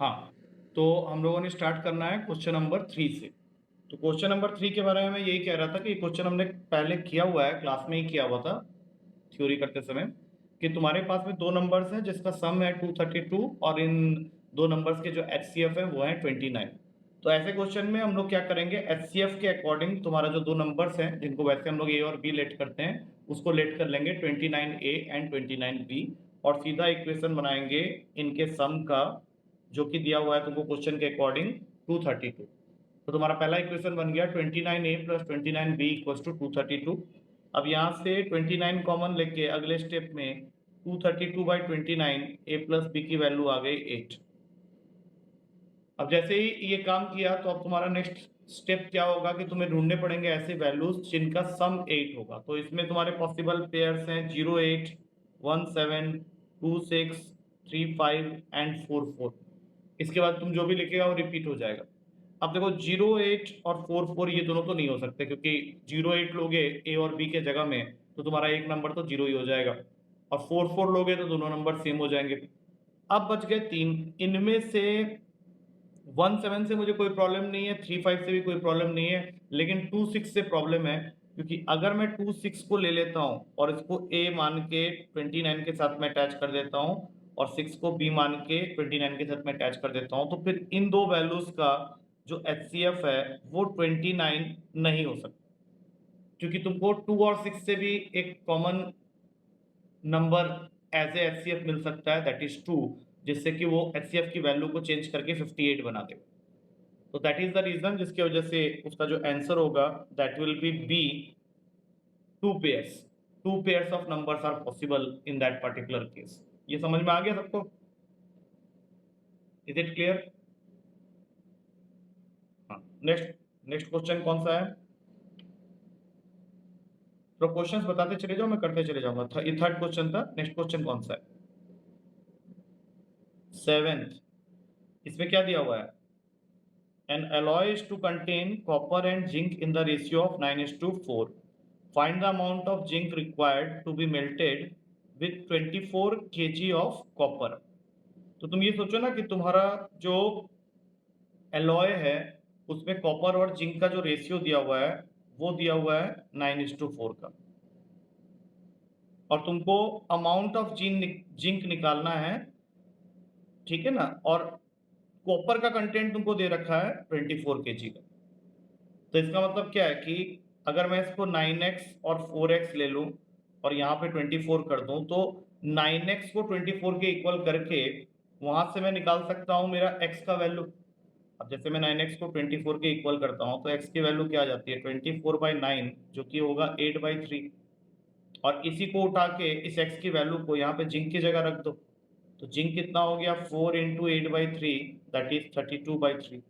हाँ, तो हम लोगों ने स्टार्ट करना है क्वेश्चन नंबर 3 से। तो क्वेश्चन नंबर 3 के बारे में मैं यही कह रहा था कि क्वेश्चन हमने पहले किया हुआ है, क्लास में ही किया हुआ था थ्योरी करते समय, कि तुम्हारे पास में दो नंबर्स हैं जिसका सम है 232 और इन दो नंबर्स के जो एचसीएफ है वो है 29। तो ऐसे क्वेश्चन में हम लोग क्या करेंगे, एचसीएफ के अकॉर्डिंग तुम्हारा जो दो नंबर्स हैं जिनको वैसे हम लोग ए और बी लेट करते हैं उसको लेट कर लेंगे 29A एंड 29B और सीधा इक्वेशन बनाएंगे इनके सम का, जो कि दिया हुआ है तुमको क्वेश्चन के अकॉर्डिंग 232। तो तुम्हारा पहला इक्वेशन बन गया 29A plus 29B equals to 232। अब यहाँ से 29 कॉमन लेके अगले स्टेप में 232/29 A प्लस B की वैल्यू आ गई 8। अब जैसे ही ये काम किया तो अब तुम्हारा नेक्स्ट स्टेप क्या होगा कि तुम्हें ढूंढने पड़ेंगे ऐसे वैल्यूज जिनका सम 8 होगा। तो इसमें तुम्हारे पॉसिबल पेयर्स हैं 08, 17, 26, 35 एंड 44। इसके बाद तुम जो भी लिखेगा वो रिपीट हो जाएगा। अब देखो 08 और 44 ये दोनों तो नहीं हो सकते, क्योंकि 08 लोगे ए और बी के जगह में तो तुम्हारा एक नंबर तो 0 ही हो जाएगा, और 44 लोगे तो दोनों नंबर सेम हो जाएंगे। अब बच गए तीन, इनमें से 17 से मुझे कोई प्रॉब्लम नहीं है, 35 से भी कोई प्रॉब्लम नहीं है, लेकिन 26 से प्रॉब्लम है। क्योंकि अगर मैं 26 को ले लेता हूँ और इसको ए मान के 29 के साथ में अटैच कर देता हूँ और 6 को बी मान के 29 के साथ में अटैच कर देता हूँ, तो फिर इन दो वैल्यूज का जो एचसीएफ है वो 29 नहीं हो सकता, क्योंकि तुमको 2 और 6 से भी एक common number as a HCF मिल सकता है, दैट इज 2, जिससे कि वो एचसीएफ की वैल्यू को चेंज करके 58 बना दे। तो दैट इज द रीजन जिसकी वजह से उसका जो आंसर होगा that will be B, two pairs of numbers are possible in that particular case. ये समझ में आ गया सबको? Is it clear? हाँ, नेक्स्ट नेक्स्ट क्वेश्चन कौन सा है? तो क्वेश्चंस बताते चले जाओ, मैं करते चले जाऊंगा। ये थर्ड क्वेश्चन था, नेक्स्ट क्वेश्चन कौन सा है? सेवेंथ। इसमें क्या दिया हुआ है? An alloy is to contain copper and zinc in the ratio of 9:4. Find the amount of zinc required to be melted with 24 kg of copper. तो तुम ये सोचो ना कि तुम्हारा जो एलॉय है उसमें कॉपर और जिंक का जो रेशियो दिया हुआ है वो दिया हुआ है 9:4 का, और तुमको अमाउंट ऑफ जिंक निकालना है, ठीक है ना? और कॉपर का कंटेंट तुमको दे रखा है 24 kg का। तो इसका मतलब क्या है कि अगर मैं इसको 9x और 4x ले लूं और यहाँ पे 24 कर दूं, तो 9x को 24 के इक्वल करके वहां से मैं निकाल सकता हूं मेरा x का वैल्यू। अब जैसे मैं 9x को 24 के इक्वल करता हूं तो x की वैल्यू क्या आ जाती है 24/9, जो कि होगा 8/3। और इसी को उठा के इस x की वैल्यू को यहाँ पे जिंक की जगह रख दो, तो जिंक कितना हो गया 4 इंटू 8/3, दैट इज 32/3,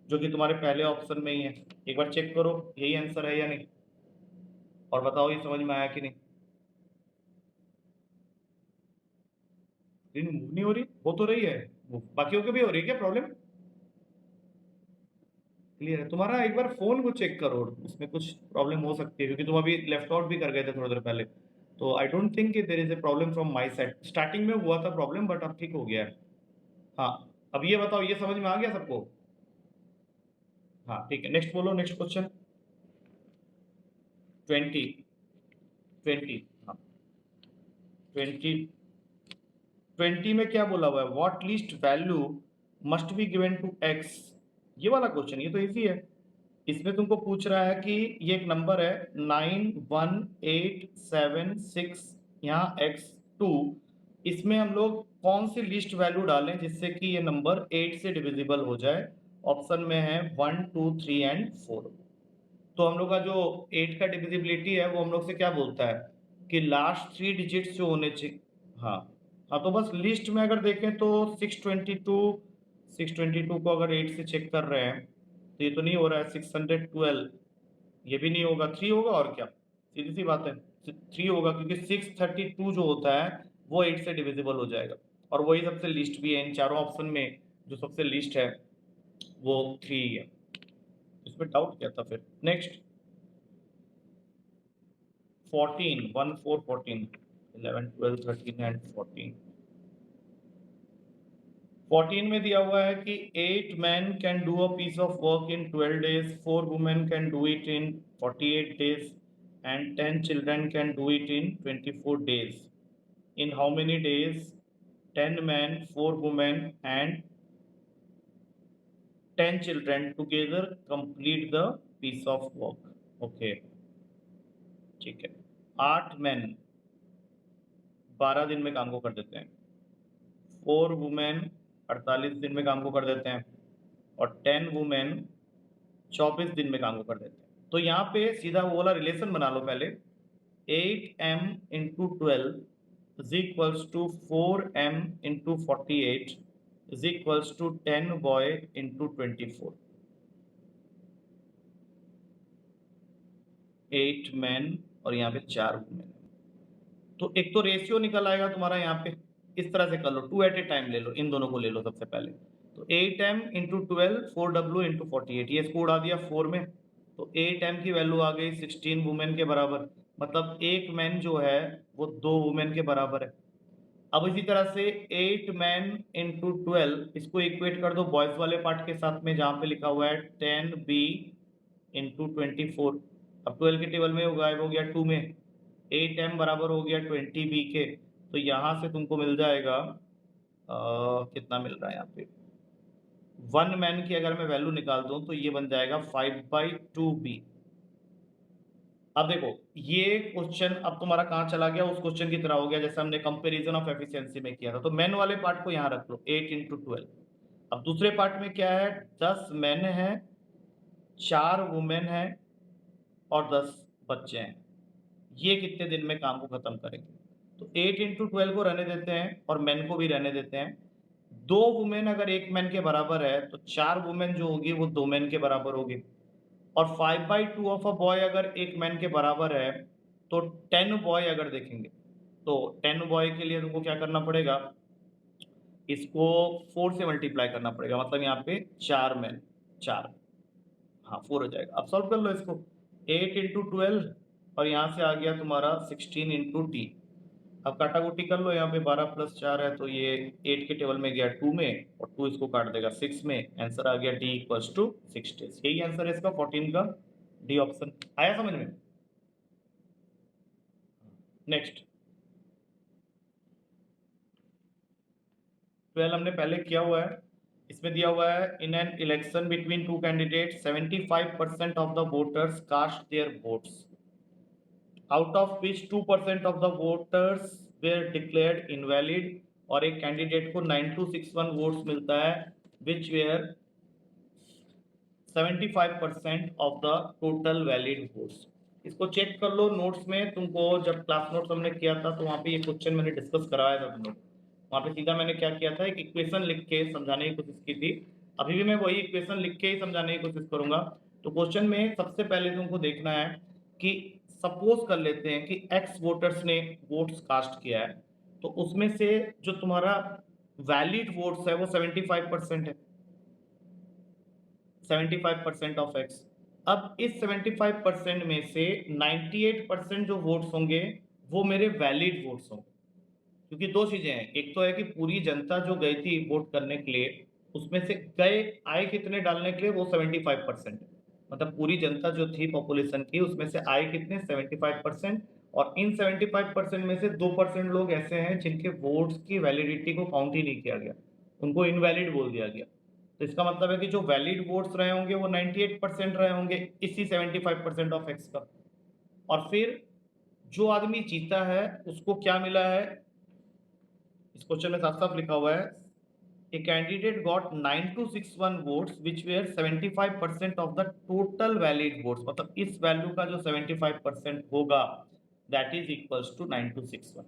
जो कि तुम्हारे पहले ऑप्शन में ही है। एक बार चेक करो यही आंसर है या नहीं, और बताओ ये समझ में आया कि नहीं। स्क्रीन मूव नहीं हो रही? हो तो रही है मूव, बाकियों की भी हो रही है क्या प्रॉब्लम? क्लियर है? तुम्हारा एक बार फोन को चेक करो, उसमें कुछ प्रॉब्लम हो सकती है, क्योंकि तुम अभी लेफ्ट आउट भी कर गए थे थोड़ी देर पहले। तो I don't think there is a problem from my side. Starting में हुआ था प्रॉब्लम, बट अब ठीक हो गया है। हाँ, अब ये बताओ ये समझ में आ गया सबको? हाँ ठीक है, नेक्स्ट बोलो, नेक्स्ट क्वेश्चन। 20, 20, हाँ 20। 20 में क्या बोला हुआ है? What least value must be given to x. ये वाला क्वेश्चन, ये तो इजी है। इसमें तुमको पूछ रहा है कि ये एक नंबर है 91876, यहाँ x2, इसमें हम लोग कौन सी लिस्ट वैल्यू डालें जिससे कि ये नंबर 8 से डिविजिबल हो जाए। ऑप्शन में है 1, 2, 3 एंड 4। तो हम लोग का जो 8 का डिविजिबिलिटी है वो हम लोग से क्या बोलता है कि लास्ट 3 डिजिट्स जो होने चाहिए। हाँ, हाँ, तो बस लिस्ट में अगर देखें तो 622 को अगर 8 से चेक कर रहे हैं तो ये तो नहीं हो रहा है। 612 ये भी नहीं होगा, 3 होगा और क्या, सीधी सी बात है 3 होगा, क्योंकि 632 जो होता है वो 8 से डिविजिबल हो जाएगा, और वही सबसे लिस्ट भी है इन चारों ऑप्शन में। जो सबसे लिस्ट है वो 3 है। इसमें डाउट क्या था फिर? Next 14, 1, 4, 14, 11, 12, 13 and 14। 14 में दिया हुआ है कि 8 men can do a piece of work in 12 days, 4 women can do it in 48 days, and 10 children can do it in 24 days. In how many days 10 men, 4 women, and 10 children together complete the piece of work? Okay, ठीक है। 8 men 12 दिन में काम को कर देते हैं, 4 women 48 दिन में काम को कर देते हैं, और 10 वुमेन 24 दिन में काम को कर देते हैं। तो यहाँ पे सीधा वो वाला रिलेशन बना लो पहले, 8m into 12 is equals to 4m into 48 is equals to 10 boy into 24। 8 man और यहाँ पे 4 वुमेन। तो एक तो रेशियो निकल आएगा तुम्हारा यहाँ पे, इस तरह से कर लो, 2 एट ए टाइम ले लो, इन दोनों को ले लो सबसे पहले। तो 8m इंटू 12 4w इंटू 48, ये इसको उड़ा दिया 4 में, तो 8m की वैल्यू आ गई 16 वुमेन के बराबर, मतलब एक मैन जो है वो 2 वुमेन के बराबर है। अब इसी तरह से 8 मैन इंटू 12 इसको इक्वेट कर दो बॉयज वाले पार्ट के साथ में, जहाँ पे लिखा हुआ है 10b इंटू 24। अब 12 के टेबल में वो गायब हो गया 2 में, 8m बराबर हो गया 20b के। तो यहाँ से तुमको मिल जाएगा कितना मिल रहा है यहाँ पे, 1 मैन की अगर मैं वैल्यू निकाल दूं तो ये बन जाएगा 5/2b। अब देखो ये क्वेश्चन अब तुम्हारा कहाँ चला गया, उस क्वेश्चन की तरह हो गया जैसे हमने कंपैरिजन ऑफ एफिशिएंसी में किया था। तो मैन वाले पार्ट को यहाँ रख लो 8 इंटू 12। अब दूसरे पार्ट में क्या है, 10 मैन है, 4 वुमेन है और 10 बच्चे हैं, ये कितने दिन में काम को खत्म करेंगे? तो 8 इंटू 12 को रहने देते हैं और मैन को भी रहने देते हैं। 2 वुमेन अगर एक मैन के बराबर है तो 4 वुमेन जो होगी वो 2 मैन के बराबर होगी, और 5/2 ऑफ अ बॉय अगर एक मैन के बराबर है तो 10 बॉय अगर देखेंगे तो 10 बॉय के लिए तुमको क्या करना पड़ेगा, इसको 4 से मल्टीप्लाई करना पड़ेगा, मतलब यहाँ पे 4 मैन 4, हाँ 4 हो जाएगा। अब सॉल्व कर लो इसको, 8 इंटू 12 और यहाँ से आ गया तुम्हारा 16 इंटू टी। अब काटाकुटी कर लो, यहाँ पे 12 प्लस 4 है तो ये 8 के टेबल में गया 2 में, और 2 इसको काट देगा 6 में, आंसर आ गया डी इक्वल्स टू 6 डेज। यही आंसर है इसका 14 का, डी ऑप्शन। आया समझ में? नेक्स्ट 12 हमने पहले किया हुआ है, इसमें दिया हुआ है in an election between two candidate 75% of the voters cast their votes, out of which 2% of the voters were declared invalid, और एक कैंडिडेट को 9261 वोट्स मिलता है which were 75% of the total valid votes. इसको चेक कर लो notes में, तुमको जब क्लास नोट्स हमने किया था तो वहाँ पे ये क्वेश्चन मैंने डिस्कस कराया था तुम लोग, वहाँ पे सीधा मैंने क्या किया था, एक इक्वेशन लिख के समझाने की कोशिश की थी। अभी भी मैं वही इक्वेशन लिख के ही समझाने की कोशिश करूंगा। तो क्वेश्चन में सबसे पहले तुमको देखना है कि सपोज कर लेते हैं कि एक्स वोटर्स ने वोट्स कास्ट किया है, तो उसमें से जो तुम्हारा वैलिड वोट्स है वो 75% है, 75% ऑफ एक्स। अब इस 75% में से 98% जो वोट्स होंगे वो मेरे वैलिड वोट्स होंगे, क्योंकि दो चीजें हैं, एक तो है कि पूरी जनता जो गई थी वोट करने के लिए उसमें से गए आए कितने डालने के लिए, वो 75%, मतलब पूरी जनता जो थी पॉपुलेशन की उसमें से आए कितने 75%, और इन 75% में से 2% लोग ऐसे हैं जिनके वोट्स की वैलिडिटी को काउंट ही नहीं किया गया, उनको इनवैलिड बोल दिया गया। तो इसका मतलब है कि जो वैलिड वोट्स रहे होंगे वो 98% रहे होंगे इसी 75% ऑफ एक्स का। और फिर जो आदमी जीता है उसको क्या मिला है, इस क्वेश्चन में साफ साफ लिखा हुआ है, a candidate got 9261 votes which were 75% of the total valid votes, मतलब इस वैल्यू का जो 75% होगा that is equals to 9261।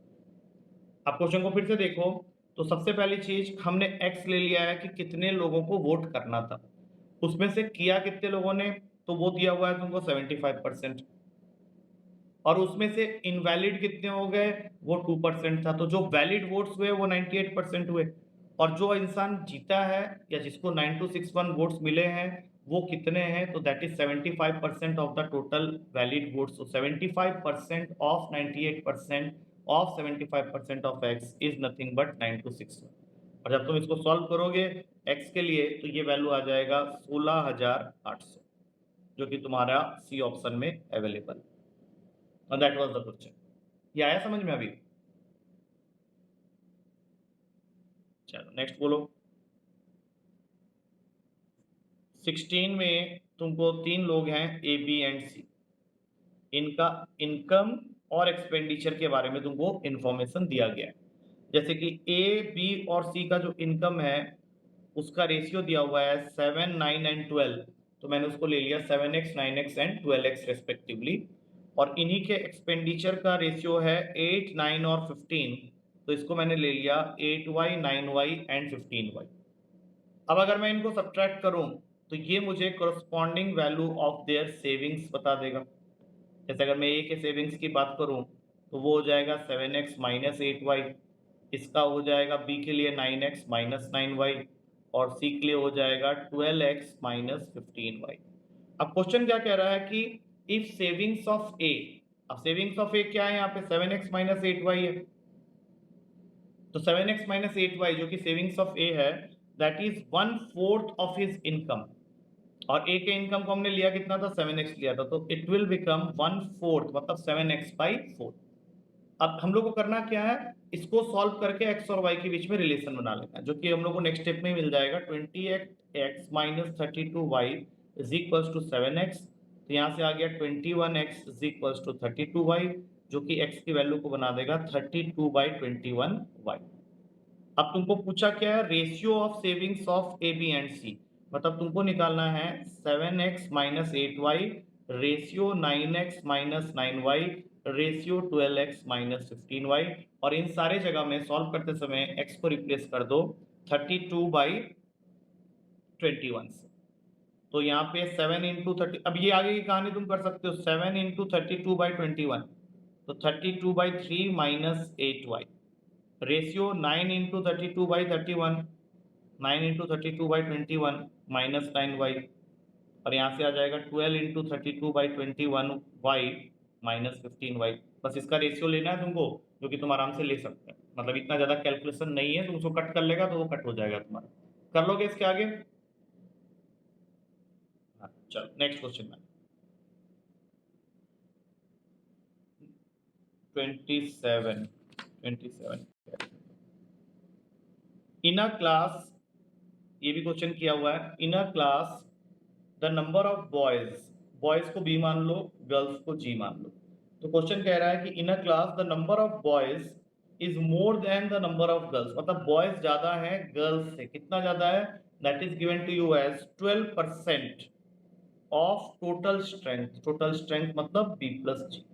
आप क्वेश्चन को फिर से देखो तो सबसे पहली चीज हमने x ले लिया है कि कितने लोगों को वोट करना था, उसमें से किया कितने लोगों ने, तो वो दिया हुआ है तुमको 75%, और उसमें से इनवैलिड कितने हो गए, वो 2% था, तो जो वैलिड वोट्स हुए वो 98% हुए, और जो इंसान जीता है या जिसको 9261 वोट्स मिले हैं वो कितने हैं, तो that is 75% of the total valid votes. So 75% of 98% of 75% of x is nothing but 9261। और जब तुम इसको सॉल्व करोगे x के लिए तो ये वैल्यू आ जाएगा 16,800, जो कि तुम्हारा सी ऑप्शन में अवेलेबल। और दैट वाज द क्वेश्चन। ये आया समझ में अभी? चलो नेक्स्ट बोलो। 16 में तुमको 3 लोग हैं ए बी एंड सी, इनका इनकम और एक्सपेंडिचर के बारे में तुमको इंफॉर्मेशन दिया गया है। जैसे कि ए बी और सी का जो इनकम है उसका रेशियो दिया हुआ है 7, 9 एंड 12, तो मैंने उसको ले लिया 7x, 9x and 12x respectively. और इन्हीं के एक्सपेंडिचर का रेशियो है 8, 9 और 15, तो इसको मैंने ले लिया 8y, 9y एंड 15y। अब अगर मैं इनको सब्ट्रैक्ट करूं तो ये मुझे corresponding value of their savings बता देगा। जैसे अगर मैं ए के सेविंग्स की बात करूं तो वो हो जाएगा 7x माइनस 8y, इसका हो जाएगा बी के लिए 9x माइनस 9y, और सी के लिए हो जाएगा 12x माइनस 15y। अब क्वेश्चन क्या कह रहा है कि इफ सेविंग्स ऑफ ए, अब सेविंग्स ऑफ ए क्या है यहाँ पे 7x माइनस 8y है, तो 7x माइनस 8y जो कि सेविंग्स ऑफ ए है that is 1/4 of his income, और ए के इनकम को हमने लिया कितना था 7x लिया था, तो इट विल बिकम 1/4 मतलब 7x by 4। अब हम लोग को करना क्या है, इसको सॉल्व करके x और y के बीच में रिलेशन बना लेना है, जो कि हम लोग को नेक्स्ट स्टेप में मिल जाएगा। 20x minus 32y is equals to 7x, तो यहाँ से आ गया 21x is equals to 32y, जो कि x की वैल्यू को बना देगा 32/21y। अब तुमको पूछा क्या है, ratio of savings of A B and C, मतलब तुमको निकालना है 7x minus 8y ratio 9x minus 9y ratio 12x minus 15y, और इन सारे जगह में सॉल्व करते समय x को रिप्लेस कर दो 32/21 से। तो यहाँ पे 7 इंटू 30, अब ये आगे की कहानी तुम कर सकते हो, 7 इंटू 32/21, तो 32/3 minus 8y ratio 9 into 32/31, 9 into 32/21 minus 9y, और यहाँ से आ जाएगा 12 इंटू 32/21y माइनस 15y। बस इसका रेशियो लेना है तुमको, जो कि तुम आराम से ले सकते हैं, मतलब इतना ज़्यादा कैलकुलेशन नहीं है, तुम उसको कट कर लेगा तो वो कट हो जाएगा तुम्हारा। कर लोगे इसके आगे? हाँ चलो नेक्स्ट क्वेश्चन में 27 इन अ क्लास, ये भी क्वेश्चन किया हुआ है, in a class the number of boys, boys को बी मान लो, गर्ल्स को जी मान लो। तो क्वेश्चन कह रहा है कि in a class the number of boys is more than the number of girls, मतलब बॉयज ज्यादा है गर्ल्स से, कितना ज्यादा है, that is given to you as 12% of total strength, total strength मतलब बी प्लस जी।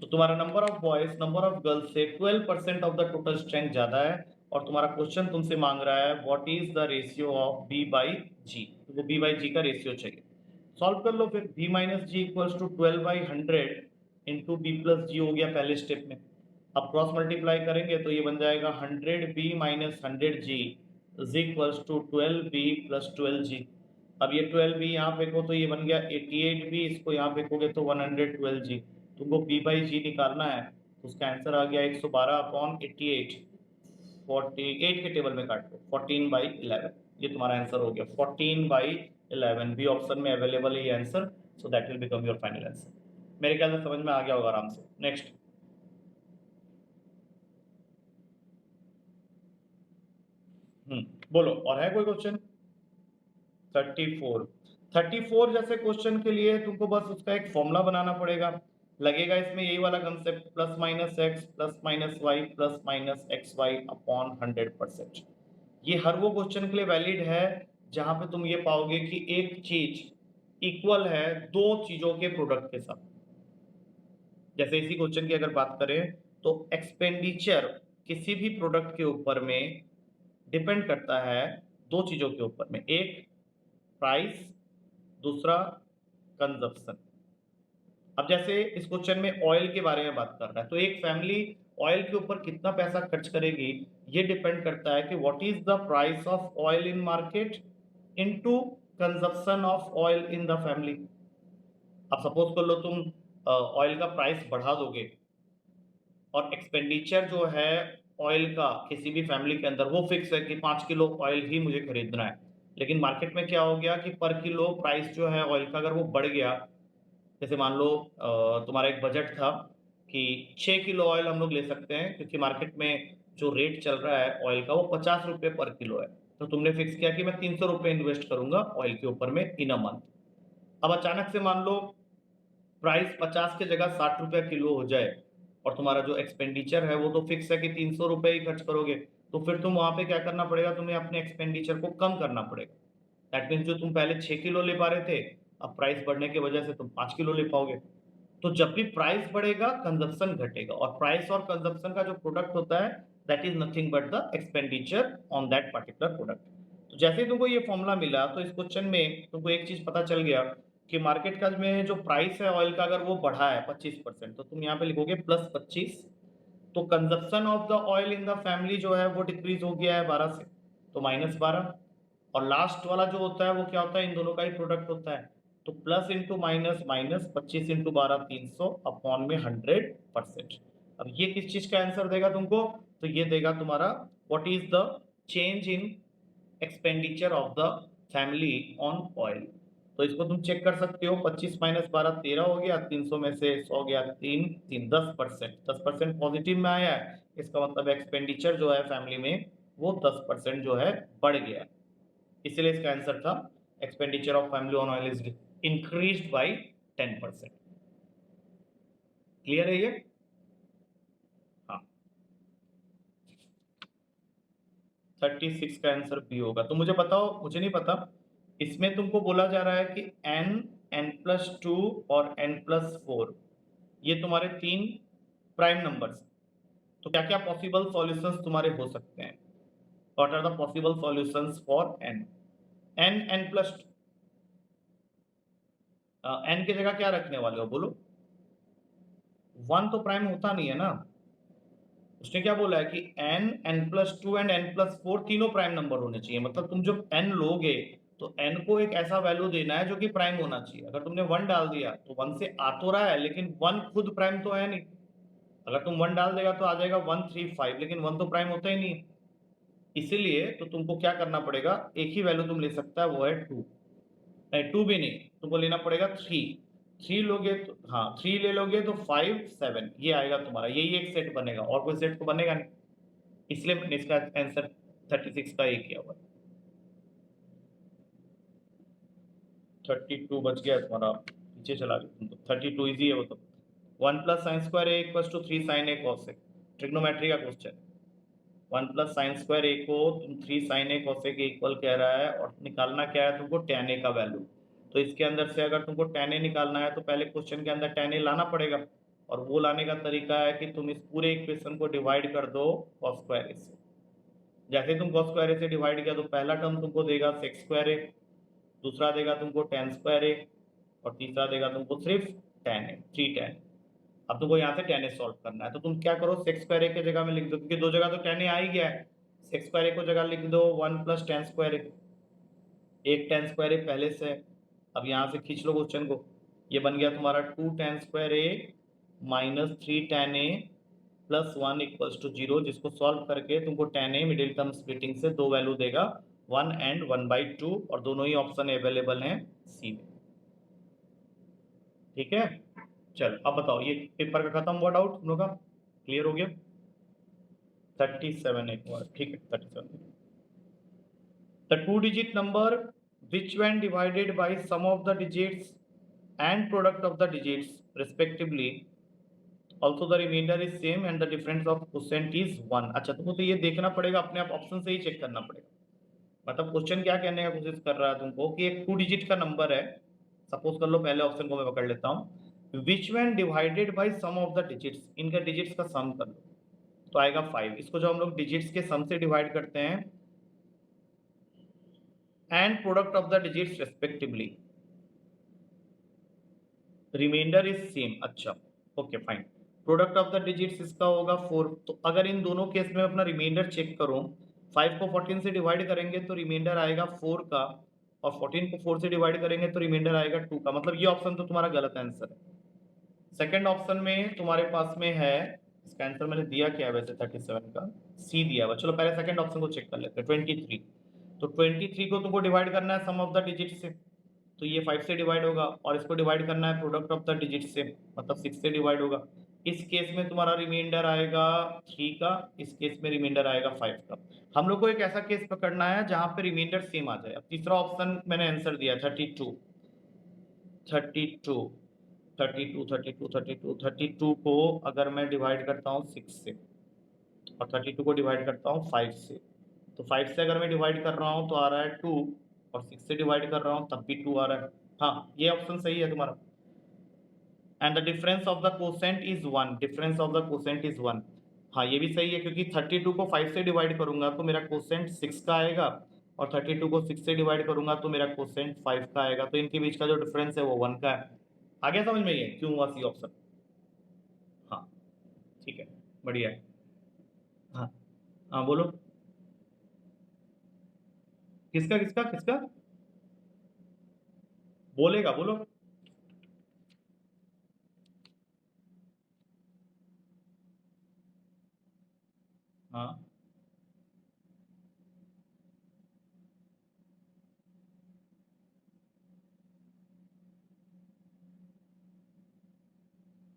तो तुम्हारा number of boys number of girls से 12% ऑफ द टोटल स्ट्रेंथ ज्यादा है, और तुम्हारा क्वेश्चन तुमसे मांग रहा है what is the ratio of B by G, तो वो बी बाई जी का रेशियो चाहिए। सॉल्व कर लो फिर, b minus G equals to 12/100 into B plus G हो गया पहले स्टेप में। अब क्रॉस मल्टीप्लाई करेंगे तो ये बन जाएगा 100b minus 100g is equals to 12b plus 12g। अब ये 12b यहाँ फेंको तो ये बन गया 88b, इसको यहाँ फेंकोगे तो 112g। तुमको b बाई जी निकालना है, तो उसका आंसर आ गया 112/88, 48 के टेबल में काट लो 14/11, ये तुम्हारा आंसर हो गया 14/11। बी ऑप्शन में अवेलेबल है ये answer, so that will become your final answer. मेरे ख्याल से समझ में आ गया होगा आराम से। नेक्स्ट बोलो, और है कोई क्वेश्चन? 34 जैसे क्वेश्चन के लिए तुमको बस उसका एक फॉर्मूला बनाना पड़ेगा, लगेगा इसमें यही वाला concept plus minus x plus minus y plus minus x y upon 100%। ये हर वो क्वेश्चन के लिए वैलिड है जहां पे तुम ये पाओगे कि एक चीज इक्वल है दो चीजों के प्रोडक्ट के साथ। जैसे इसी क्वेश्चन की अगर बात करें तो एक्सपेंडिचर किसी भी प्रोडक्ट के ऊपर में डिपेंड करता है दो चीजों के ऊपर में, एक प्राइस, दूसरा कंजप्शन। अब जैसे इस क्वेश्चन में ऑयल के बारे में बात कर रहा है, तो एक फैमिली ऑयल के ऊपर कितना पैसा खर्च करेगी ये डिपेंड करता है कि what is the price of oil in market into consumption of oil in the family. अब सपोज कर लो तुम ऑयल का प्राइस बढ़ा दोगे और एक्सपेंडिचर जो है ऑयल का किसी भी फैमिली के अंदर वो फिक्स है कि 5 किलो ऑयल ही मुझे खरीदना है, लेकिन मार्केट में क्या हो गया कि पर किलो प्राइस जो है ऑयल का अगर वो बढ़ गया, जैसे मान लो तुम्हारा एक बजट था कि 6 किलो ऑयल हम लोग ले सकते हैं क्योंकि मार्केट में जो रेट चल रहा है ऑयल का वो 50 रुपये पर किलो है, तो तुमने फिक्स किया कि मैं 300 रुपये इन्वेस्ट करूंगा ऑयल के ऊपर में इन अ मंथ। अब अचानक से मान लो प्राइस 50 की जगह 60 रुपये किलो हो जाए और तुम्हारा जो एक्सपेंडिचर है वो तो फिक्स है कि 300 रुपये ही खर्च करोगे, तो फिर तुम वहां पे क्या करना पड़ेगा, तुम्हें अपने एक्सपेंडिचर को कम करना पड़ेगा। दैट मीन्स जो तुम पहले 6 किलो ले पा रहे थे, अब प्राइस बढ़ने की वजह से तुम 5 किलो ले पाओगे। तो जब भी प्राइस बढ़ेगा कंजप्शन घटेगा, और प्राइस और कंजप्शन का जो प्रोडक्ट होता है that is nothing but the expenditure on that particular product. तो जैसे ही तुमको ये फॉर्मूला मिला तो इस क्वेश्चन में तुमको एक चीज पता चल गया कि मार्केट का में जो प्राइस है ऑयल का अगर वो बढ़ा है 25%, तो तुम यहाँ पे लिखोगे +25, तो consumption of the oil in the family जो है वो डिक्रीज हो गया है 12 से, तो -12। और लास्ट वाला जो होता है वो क्या होता है, इन दोनों का ही प्रोडक्ट होता है, तो plus into minus minus 25 into 12 300 upon में 100%। अब ये किस चीज का आंसर देगा तुमको, तो ये देगा तुम्हारा what is the change in expenditure of the family on oil. तो इसको तुम चेक कर सकते हो, 25 माइनस 12 13 हो गया, 300 में से 100 गया 3 3 10%, 10% पॉजिटिव में आया है, इसका मतलब एक्सपेंडिचर जो है फैमिली में वो 10% जो है बढ़ गया है, इसलिए इसका आंसर था expenditure of family on oil is increased by 10%। Clear है ये? हाँ, 36 का आंसर बी होगा। तो मुझे बताओ, मुझे नहीं पता, इसमें तुमको बोला जा रहा है कि n n+2 और n+4 ये तुम्हारे 3 प्राइम नंबर्स, तो क्या क्या पॉसिबल सॉल्यूशंस तुम्हारे हो सकते हैं? What are the possible solutions for n? n n+2 n की जगह क्या रखने वाले हो बोलो? 1 तो प्राइम होता नहीं है ना, उसने क्या बोला है कि n n+2 एंड n+4 तीनों प्राइम नंबर होने चाहिए, मतलब तुम जब n लोगे तो n को एक ऐसा वैल्यू देना है जो कि प्राइम होना चाहिए। अगर तुमने 1 डाल दिया तो 1 से आ तो रहा है, लेकिन 1 खुद प्राइम तो है नहीं। अगर तुम 1 डाल देगा तो आ जाएगा 135, लेकिन 1 तो प्राइम होता ही नहीं। इसीलिए तो तुमको क्या करना पड़ेगा, एक ही वैल्यू तुम ले सकता है, वो है 2। नहीं 2 भी नहीं, तुमको लेना पड़ेगा 3 लोगे तो, हाँ 3 ले लोगे तो 5 7 ये आएगा तुम्हारा, यही एक सेट बनेगा, और कोई सेट तो बनेगा नहीं, इसलिए मैंने इसका आंसर 36 का एक किया हुआ है। 32 बच गया तुम्हारा, पीछे चला गया तुम तो। 32 इजी है वो तो। 1 + sin² a = 3 sin a cos a, trigonometry का क्वेश्चन। 1 + sin² a को तुम 3 sin a cos a के इक्वल कह रहा है, और निकालना क्या है तुमको, tan a का वैल्यू। तो इसके अंदर से अगर तुमको tan a निकालना है तो पहले क्वेश्चन के अंदर tan a लाना पड़ेगा, और वो लाने का तरीका है कि तुम इस पूरे इक्वेशन को डिवाइड कर दो cos² a से। जैसे तुम cos² a से डिवाइड किया तो पहला टर्म तुमको देगा sec² a, दूसरा देगा तुमको tan² a, और तीसरा देगा तुमको सिर्फ tan a, 3 tan। अब तुमको यहाँ से tan a सॉल्व करना है, तो तुम क्या करो, sec² a के जगह में लिख दो, क्योंकि दो जगह तो tan a आ ही गया है। sec² a को जगह लिख दो 1 + tan² a, एक tan² a पहले से। अब यहाँ से खींच लो क्वेश्चन को, ये बन गया तुम्हारा 2 tan² a - 3 tan a + 1 = 0, जिसको सॉल्व करके तुमको tan a middle term splitting से दो वैल्यू देगा 1 एंड 1/2, और दोनों ही ऑप्शन अवेलेबल हैं सी में। ठीक है, चल अब बताओ, ये पेपर का खत्म हुआ डाउट तुम लोग का, क्लियर हो गया? 37 एक बार, ठीक है 37। The two-digit number which when divided by sum of the digits and product of the digits respectively, also the remainder is same and the difference of quotient is 1। अच्छा, तुमको तो ये देखना पड़ेगा, अपने आप ऑप्शन से ही चेक करना पड़ेगा। मतलब क्वेश्चन क्या कहने का कोशिश कर रहा है तुमको कि एक 2 डिजिट का नंबर है, सपोज कर लो, पहले ऑप्शन को मैं पकड़ लेता हूँ, which when divided by sum of the digits, इनका डिजिट्स का सम कर लो तो आएगा 5। इसको जो हम लोग डिजिट्स के सम से डिवाइड करते हैं, and product of the digits respectively, remainder is same. अच्छा okay fine, product of the digits इसका होगा 4। तो अगर इन दोनों केस में अपना रिमाइंडर चेक करूं, 5 को 14 से डिवाइड करेंगे तो रिमाइंडर आएगा 4 का, और 14 को 4 से डिवाइड करेंगे तो रिमाइंडर आएगा 2 का, मतलब ये ऑप्शन तो तुम्हारा गलत आंसर है। सेकंड ऑप्शन में तुम्हारे पास में है इसका आंसर मैंने दिया क्या है वैसे 37 का, सी दिया हुआ। चलो पहले सेकंड ऑप्शन को चेक कर लेते हैं, 23। तो 23 को तुमको डिवाइड करना है सम ऑफ द डिजिट से, तो ये 5 से डिवाइड होगा, और इसको डिवाइड करना है प्रोडक्ट ऑफ द डिजिट से, मतलब 6 से डिवाइड होगा। इस केस में तुम्हारा रिमाइंडर आएगा 3 का, इस केस में रिमाइंडर आएगा 5 का। हम लोग को एक ऐसा केस पकड़ना है जहां पे रिमाइंडर सेम आ जाए। अब तीसरा ऑप्शन मैंने आंसर दिया 32 32 32 32 32 32 को अगर मैं डिवाइड करता हूँ 6 से, और 32 को डिवाइड करता हूँ 5 से, तो 5 से अगर मैं डिवाइड कर रहा हूँ तो आ रहा है 2, और 6 से डिवाइड कर रहा हूँ तब भी 2 आ रहा है। हाँ, ये ऑप्शन सही है तुम्हारा। And the difference of the quotient is 1, difference of the quotient is 1। हाँ, ये भी सही है, क्योंकि 32 को 5 से डिवाइड करूंगा तो मेरा कोसेंट 6 का आएगा, और 32 को 6 से डिवाइड करूंगा तो मेरा कोसेंट 5 का आएगा, तो इनके बीच का जो डिफरेंस है वो 1 का है। आगे समझ में ये क्यों हुआ सी ऑप्शन? हाँ, ठीक है, बढ़िया है। हाँ हाँ, बोलो। किसका किसका किसका बोलेगा, बोलो। हाँ,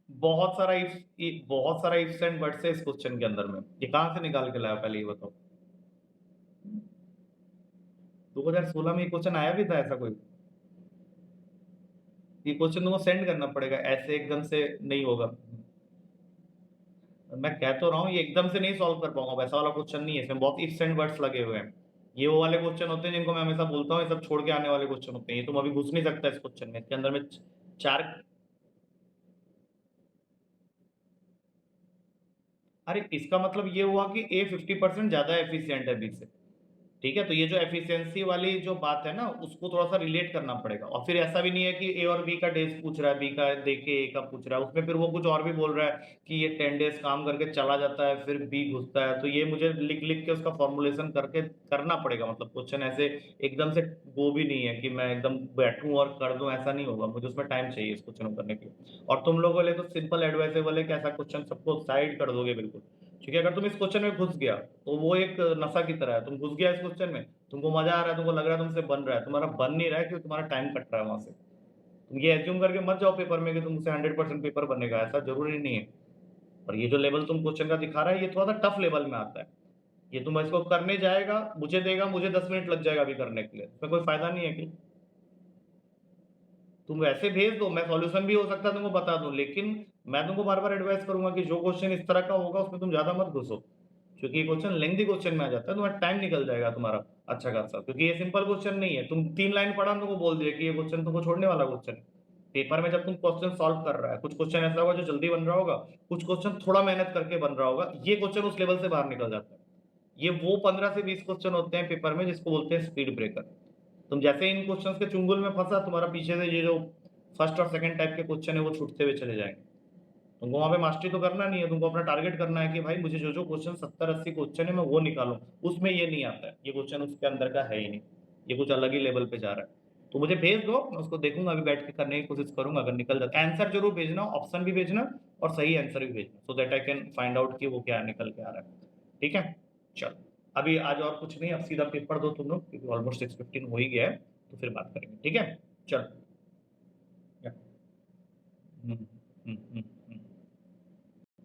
बहुत सारा इफ्स एंड बट्स है इस क्वेश्चन के अंदर में। ये कहाँ से निकाल के लाया, पहले ये बताओ। 2016 में ये क्वेश्चन आया भी था ऐसा कोई? ये क्वेश्चन तुमको सेंड करना पड़ेगा, ऐसे एकदम से नहीं होगा। मैं कह तो रहा हूँ ये एकदम से नहीं सॉल्व कर पाऊंगा, वैसा वाला क्वेश्चन नहीं है, इसमें बहुत इफ्स एंड बट्स लगे हुए हैं। ये वो वाले क्वेश्चन होते हैं जिनको मैं हमेशा बोलता हूँ ये सब छोड़ के आने वाले क्वेश्चन होते हैं। ये तुम अभी घुस नहीं सकता इस क्वेश्चन में, इसके अंदर में चार। अरे इसका मतलब ये हुआ कि ए 50% ज्यादा एफिशिएंट है बी से। ठीक है, तो ये जो एफिशिएंसी वाली जो बात है ना, उसको थोड़ा सा रिलेट करना पड़ेगा। और फिर ऐसा भी नहीं है कि ए और बी का डेज पूछ रहा है, बी का दे के ए का पूछ रहा है, उसमें फिर वो कुछ और भी बोल रहा है कि ये 10 डेज काम करके चला जाता है फिर बी घुसता है, तो ये मुझे लिख लिख के उसका फॉर्मुलेशन करके करना पड़ेगा। मतलब क्वेश्चन ऐसे एकदम से वो भी नहीं है कि मैं एकदम बैठूं और कर दूं, ऐसा नहीं होगा, मुझे उसमें टाइम चाहिए इस क्वेश्चन को करने के लिए। और तुम लोगों के लिए तो सिंपल एडवाइसेबल है कि ऐसा क्वेश्चन सबको साइड कर दोगे बिल्कुल। क्योंकि अगर तुम इस क्वेश्चन में घुस गया तो वो एक नशा की तरह है, तुम घुस गया इस क्वेश्चन में, तुमको मजा आ रहा है, तुमको लग रहा है तुमसे बन रहा है, तुम्हारा बन नहीं रहा है क्योंकि तुम्हारा टाइम कट रहा है वहां से। तुम ये एज्यूम करके मत जाओ पेपर में कि तुमसे 100% पेपर बनेगा, ऐसा जरूरी नहीं है। और ये जो लेवल तुम क्वेश्चन का दिखा रहा है ये थोड़ा सा टफ लेवल में आता है। ये तुम इसको करने जाएगा, मुझे देगा, मुझे 10 मिनट लग जाएगा अभी करने के लिए, इसमें कोई फायदा नहीं है कि तुम वैसे भेज दो, मैं सॉल्यूशन भी हो सकता है तुमको बता दूं, लेकिन मैं तुमको बार बार एडवाइस करूंगा कि जो क्वेश्चन इस तरह का होगा उसमें तुम ज्यादा मत घुसो, क्योंकि ये क्वेश्चन लेंथी क्वेश्चन में आ जाता है, तुम्हारा टाइम निकल जाएगा तुम्हारा अच्छा खासा। क्योंकि ये सिंपल क्वेश्चन नहीं है, तुम 3 लाइन पढ़ा तुमको बोल दिया कि ये क्वेश्चन तुमको छोड़ने वाला क्वेश्चन है। पेपर में जब तुम क्वेश्चन सॉल्व कर रहा है, कुछ क्वेश्चन ऐसा होगा जो जल्दी बन रहा होगा, कुछ क्वेश्चन थोड़ा मेहनत करके बन रहा होगा, ये क्वेश्चन उस लेवल से बाहर निकल जाता है। ये वो 15 से 20 क्वेश्चन होते हैं पेपर में जिसको बोलते हैं स्पीड ब्रेकर। तुम जैसे इन क्वेश्चंस के चुंगल में फंसा, तुम्हारा पीछे से ये जो फर्स्ट और सेकंड टाइप के क्वेश्चन है वो छूटते हुए चले जाएंगे। तुमको वहां पे मास्टरी तो करना नहीं है, तुमको अपना टारगेट करना है कि भाई मुझे जो जो क्वेश्चन 70-80 क्वेश्चन है मैं वो निकालूं, उसमें ये नहीं आता है, ये क्वेश्चन उसके अंदर का है ही नहीं, ये कुछ अलग ही लेवल पे जा रहा है। तो मुझे भेज दो, मैं उसको देखूंगा, अभी बैठ के करने की कोशिश करूंगा, अगर निकल जाता आंसर जरूर भेजना, ऑप्शन भी भेजना और सही आंसर भी भेजना, so that I can find out कि वो क्या निकल के आ रहा है। ठीक है, चलो अभी आज और कुछ नहीं, अब सीधा पेपर दो तुम लोग, क्योंकि ऑलमोस्ट 6:15 हो ही गया है, तो फिर बात करेंगे, ठीक है। चलो। हम्म, हम्म, हम्म।